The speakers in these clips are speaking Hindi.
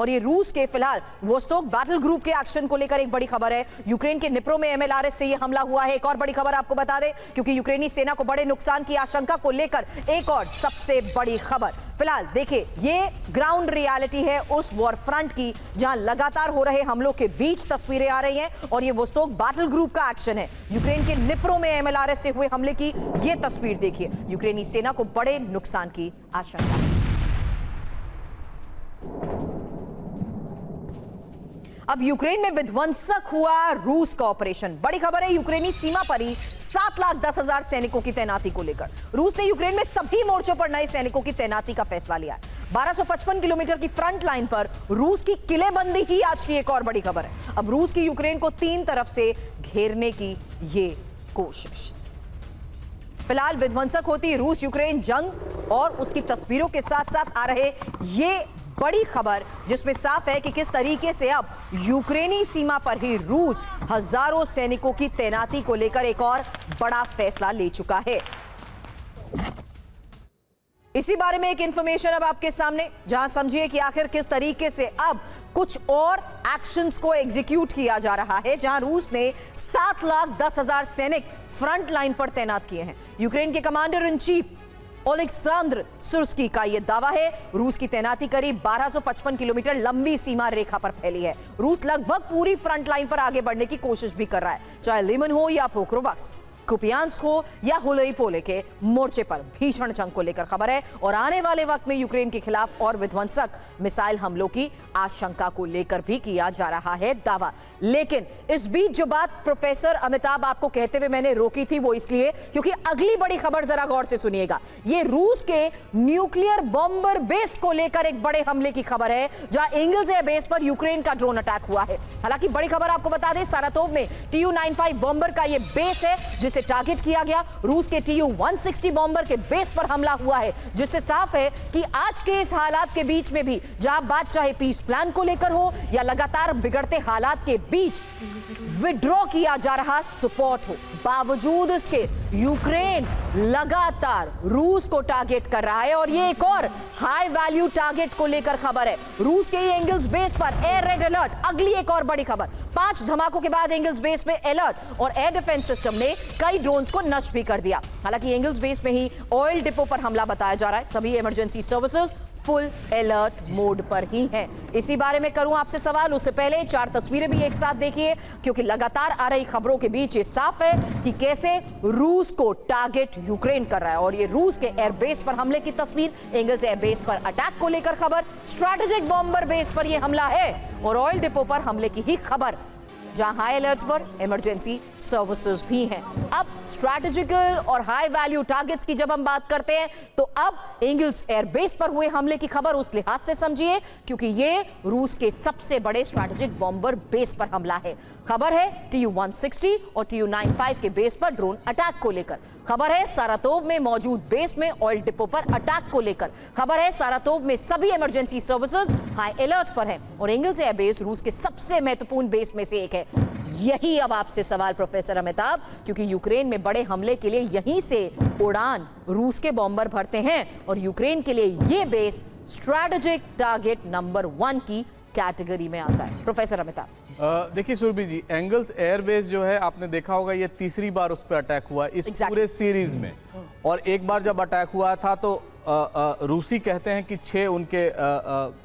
और ये रूस के फिलहाल वोस्तोक बैटल ग्रुप के एक्शन को लेकर एक बड़ी खबर है। यूक्रेन के निप्रो में MLRS से ये हमला हुआ है। एक और बड़ी खबर आपको बता दें, क्योंकि यूक्रेनी सेना को बड़े नुकसान की आशंका को लेकर एक और सबसे बड़ी खबर। फिलहाल देखिए, ये ग्राउंड रियलिटी है उस वॉर फ्रंट की जहां लगातार हो रहे हमलों के बीच तस्वीरें आ रही हैं और ये वोस्तोक बैटल ग्रुप का एक्शन है। यूक्रेन के निप्रो में MLRS से हुए हमले की ये तस्वीर देखिए। यूक्रेनी सेना को बड़े नुकसान की आशंका। अब यूक्रेन में विध्वंसक हुआ रूस का ऑपरेशन। बड़ी खबर है, यूक्रेनी सीमा पर ही 7,10,000 सैनिकों की तैनाती को लेकर रूस ने यूक्रेन में सभी मोर्चों पर नए सैनिकों की तैनाती का फैसला लिया है। 1255 किलोमीटर की फ्रंट लाइन पर रूस की किलेबंदी ही आज की एक और बड़ी खबर है। अब रूस की यूक्रेन को 3 तरफ से घेरने की ये कोशिश। फिलहाल विध्वंसक होती रूस यूक्रेन जंग और उसकी तस्वीरों के साथ साथ आ रहे ये बड़ी खबर, जिसमें साफ है कि किस तरीके से अब यूक्रेनी सीमा पर ही रूस हजारों सैनिकों की तैनाती को लेकर एक और बड़ा फैसला ले चुका है। इसी बारे में एक इंफॉर्मेशन अब आपके सामने, जहां समझिए कि आखिर किस तरीके से अब कुछ और एक्शंस को एग्जीक्यूट किया जा रहा है, जहां रूस ने 7,10,000 सैनिक फ्रंट लाइन पर तैनात किए हैं। यूक्रेन के कमांडर इन चीफ ओलेक्सांद्र सुर्स्की का यह दावा है। रूस की तैनाती करीब 1255 किलोमीटर लंबी सीमा रेखा पर फैली है। रूस लगभग पूरी फ्रंट लाइन पर आगे बढ़ने की कोशिश भी कर रहा है, चाहे लिमन हो या पोक्रोवस्क, कुपियांस्क हो या हुलेपोले के मोर्चे पर भीषण जंग को लेकर खबर है और आने वाले वक्त में यूक्रेन के खिलाफ और विध्वंसक मिसाइल हमलों की आशंका को लेकर भी किया जा रहा है दावा। लेकिन इस बीच जो बात प्रोफेसर अमिताभ आपको कहते हुए मैंने रोकी थी, वो इसलिए क्योंकि अगली बड़ी खबर जरा गौर से सुनिएगा। ये रूस के न्यूक्लियर बॉम्बर बेस को लेकर एक बड़े हमले की खबर है, जहां एंगल्स एयर बेस पर यूक्रेन का ड्रोन अटैक हुआ है। हालांकि बड़ी खबर आपको बता दें, सारातोव में Tu-95 बॉम्बर का यह बेस है जिसे टारगेट किया गया। रूस के Tu-160 बॉम्बर के बेस पर हमला हुआ है, जिससे साफ है कि आज के इस हालात के बीच में भी, जहां बात चाहे पीस प्लान को लेकर हो या लगातार बिगड़ते हालात के बीच विड्रॉ किया जा रहा सपोर्ट हो, बावजूद इसके यूक्रेन लगातार रूस को टारगेट कर रहा है। और ये एक और हाई वैल्यू टारगेट को लेकर खबर है। रूस के एंगल्स बेस पर एयर रेड अलर्ट, अगली एक और बड़ी खबर। 5 धमाकों के बाद एंगल्स बेस में अलर्ट और एयर डिफेंस सिस्टम ने कई ड्रोन्स को नष्ट भी कर दिया। हालांकि एंगल्स बेस में ही ऑयल डिपो पर हमला बताया जा रहा है। सभी emergency services full alert mode पर ही हैं। इसी बारे में करूं आपसे सवाल, उससे पहले 4 तस्वीरें भी एक साथ देखिए, क्योंकि लगातार आ रही खबरों के बीच ये साफ है कि कैसे रूस को टारगेट यूक्रेन कर रहा है। और ये रूस के एयरबेस पर हमले की तस्वीर, एंगल्स एयरबेस पर अटैक को लेकर खबर, स्ट्रैटेजिक बॉम्बर बेस पर यह हमला है और ऑयल डिपो पर हमले की ही खबर, जहां हाई अलर्ट पर इमरजेंसी सर्विसेज भी हैं। अब स्ट्रैटेजिकल और हाई वैल्यू टारगेट्स की जब हम बात करते हैं, तो अब एंगल्स एयरबेस पर हुए हमले की खबर उस लिहाज से समझिए क्योंकि ये रूस के सबसे बड़े स्ट्रैटेजिक बॉम्बर बेस पर हमला है। खबर है Tu-160 और Tu-95 के बेस पर ड्रोन अटैक को लेकर। खबर है सारातोव में मौजूद बेस में ऑयल डिपो पर अटैक को लेकर। खबर है सारातोव में सभी इमरजेंसी सर्विसेज हाई अलर्ट पर हैं और एंगल्स एयरबेस रूस के सबसे महत्वपूर्ण बेस में से एक है। यही अब आपसे सवाल प्रोफेसर अमिताभ, क्योंकि यूक्रेन में बड़े हमले के लिए यहीं से उड़ान रूस के बॉम्बर भरते हैं और यूक्रेन के लिए यह बेस स्ट्रैटेजिक टारगेट नंबर 1 की कैटेगरी में आता है। प्रोफेसर अमिताभ, देखिए सुरभि जी, एंगल्स एयरबेस जो है आपने देखा होगा, ये तीसरी बार उस पर अटैक हुआ इस पूरे सीरीज में। और एक बार जब अटैक हुआ था तो रूसी कहते हैं कि 6 उनके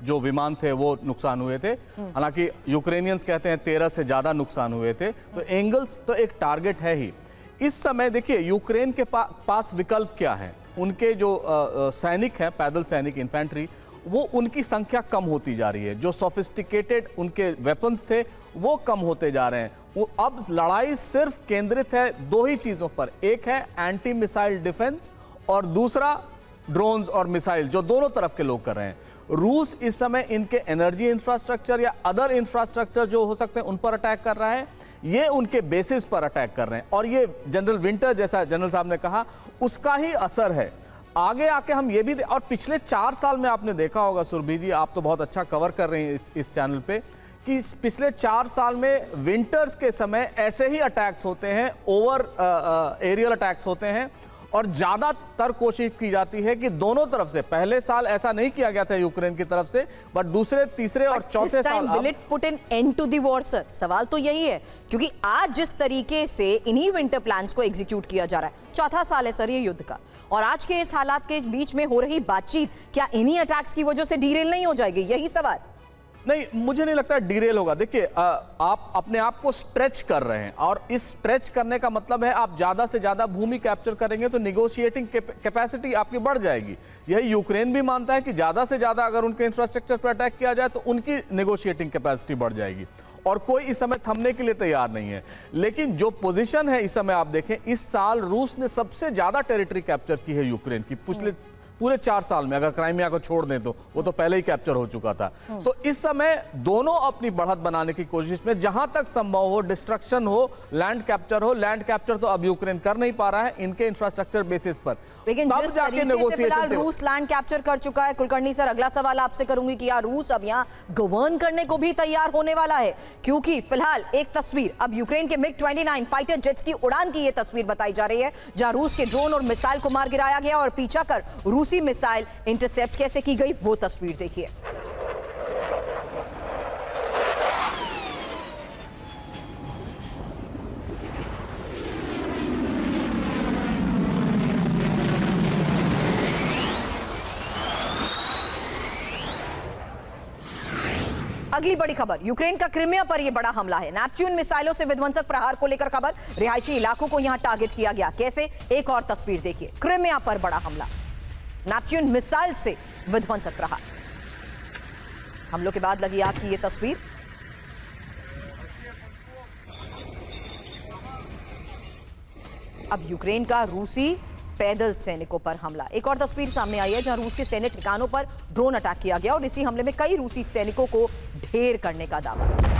जो विमान थे वो नुकसान हुए थे, हालांकि यूक्रेनियंस कहते हैं 13 से ज्यादा नुकसान हुए थे। तो एंगल्स तो एक टारगेट है ही। इस समय देखिए यूक्रेन के पास विकल्प क्या है। उनके जो सैनिक हैं, पैदल सैनिक, इन्फेंट्री, वो उनकी संख्या कम होती जा रही है। जो सोफिस्टिकेटेड उनके वेपन्स थे वो कम होते जा रहे हैं। वो अब लड़ाई सिर्फ केंद्रित है 2 ही चीजों पर, एक है एंटी मिसाइल डिफेंस और दूसरा ड्रोन्स और मिसाइल, जो दोनों तरफ के लोग कर रहे हैं। रूस इस समय इनके एनर्जी इंफ्रास्ट्रक्चर या अदर इंफ्रास्ट्रक्चर जो हो सकते हैं उन पर अटैक कर रहा है, ये उनके बेसिस पर अटैक कर रहे हैं। और ये जनरल विंटर, जैसा जनरल साहब ने कहा, उसका ही असर है। आगे आके हम ये भी और पिछले 4 साल में आपने देखा होगा सुरभि जी, आप तो बहुत अच्छा कवर कर रहे हैं इस चैनल पे, कि पिछले 4 साल में विंटर्स के समय ऐसे ही अटैक्स होते हैं, ओवर एरियल अटैक्स होते हैं और ज्यादातर कोशिश की जाती है कि दोनों तरफ से, पहले साल ऐसा नहीं किया गया था यूक्रेन की तरफ से, बट दूसरे, तीसरे और चौथे साल will it put an end to the war sir? सवाल तो यही है, क्योंकि आज जिस तरीके से इन्हीं विंटर प्लान्स को एग्जीक्यूट किया जा रहा है, चौथा साल है सर ये युद्ध का, और आज के इस हालात के बीच में हो रही बातचीत क्या इन्हीं अटैक्स की वजह से डीरेल नहीं हो जाएगी? यही सवाल। नहीं, मुझे नहीं लगता डीरेल होगा। देखिए, आप अपने आप को स्ट्रेच कर रहे हैं, और इस स्ट्रेच करने का मतलब है आप ज्यादा से ज्यादा भूमि कैप्चर करेंगे तो निगोशिएटिंग कैपेसिटी आपकी बढ़ जाएगी। यही यूक्रेन भी मानता है कि ज्यादा से ज्यादा अगर उनके इंफ्रास्ट्रक्चर पर अटैक किया जाए तो उनकी निगोशिएटिंग कैपेसिटी बढ़ जाएगी, और कोई इस समय थमने के लिए तैयार नहीं है। लेकिन जो पोजीशन है इस समय, आप देखें, इस साल रूस ने सबसे ज्यादा टेरिटरी कैप्चर की है यूक्रेन की, पिछले पूरे 4 साल में, अगर क्राइमिया को छोड़ दें तो वो तो पहले ही कैप्चर हो चुका था। तो इस समय दोनों अपनी बढ़त बनाने की कोशिश में, जहां तक संभव हो, डिस्ट्रक्शन हो, लैंड कैप्चर हो। लैंड कैप्चर तो अब यूक्रेन कर नहीं पा रहा है इनके इंफ्रास्ट्रक्चर बेसिस पर, लेकिन तब जिस जाके तरीके से फिलहाल नेगोशिएशन रूस लैंड कैप्चर कर चुका है, कुलकर्णी सर, अगला सवाल आपसे करूंगी कि यार रूस अब यहाँ गवर्न करने को भी तैयार होने वाला है? क्योंकि फिलहाल एक तस्वीर अब यूक्रेन के MiG-29 फाइटर जेट्स की उड़ान की यह तस्वीर बताई जा रही है, जहां रूस के ड्रोन और मिसाइल को मार गिराया गया, और पीछा कर रूसी मिसाइल इंटरसेप्ट कैसे की गई वो तस्वीर देखिए। अगली बड़ी खबर, यूक्रेन का क्रिमिया पर यह बड़ा हमला है। नेपच्यून मिसाइलों से विध्वंसक प्रहार को लेकर खबर, रिहायशी इलाकों को यहां टारगेट किया गया। कैसे? एक और तस्वीर देखिए। क्रिमिया पर बड़ा हमला, नेपच्यून मिसाइल से विध्वंसक प्रहार। हमलों के बाद लगी आग की यह तस्वीर। अब यूक्रेन का रूसी पैदल सैनिकों पर हमला। एक और तस्वीर सामने आई है जहां रूस के सैन्य ठिकानों पर ड्रोन अटैक किया गया, और इसी हमले में कई रूसी सैनिकों को ढेर करने का दावा।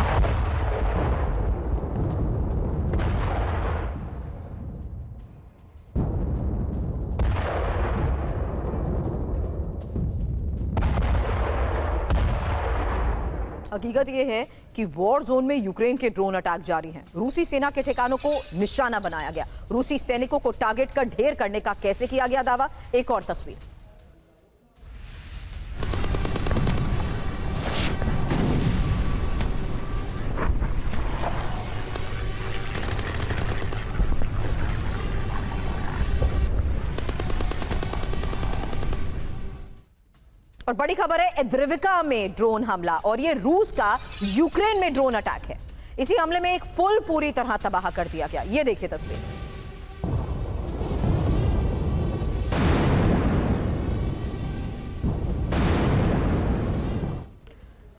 हकीकत यह है कि वॉर जोन में यूक्रेन के ड्रोन अटैक जारी हैं। रूसी सेना के ठिकानों को निशाना बनाया गया, रूसी सैनिकों को टारगेट कर ढेर करने का कैसे किया गया दावा? एक और तस्वीर। और बड़ी खबर है, एद्रिविका में ड्रोन हमला, और ये रूस का यूक्रेन में ड्रोन अटैक है। इसी हमले में एक पुल पूरी तरह तबाह कर दिया गया। ये देखिए तस्वीर।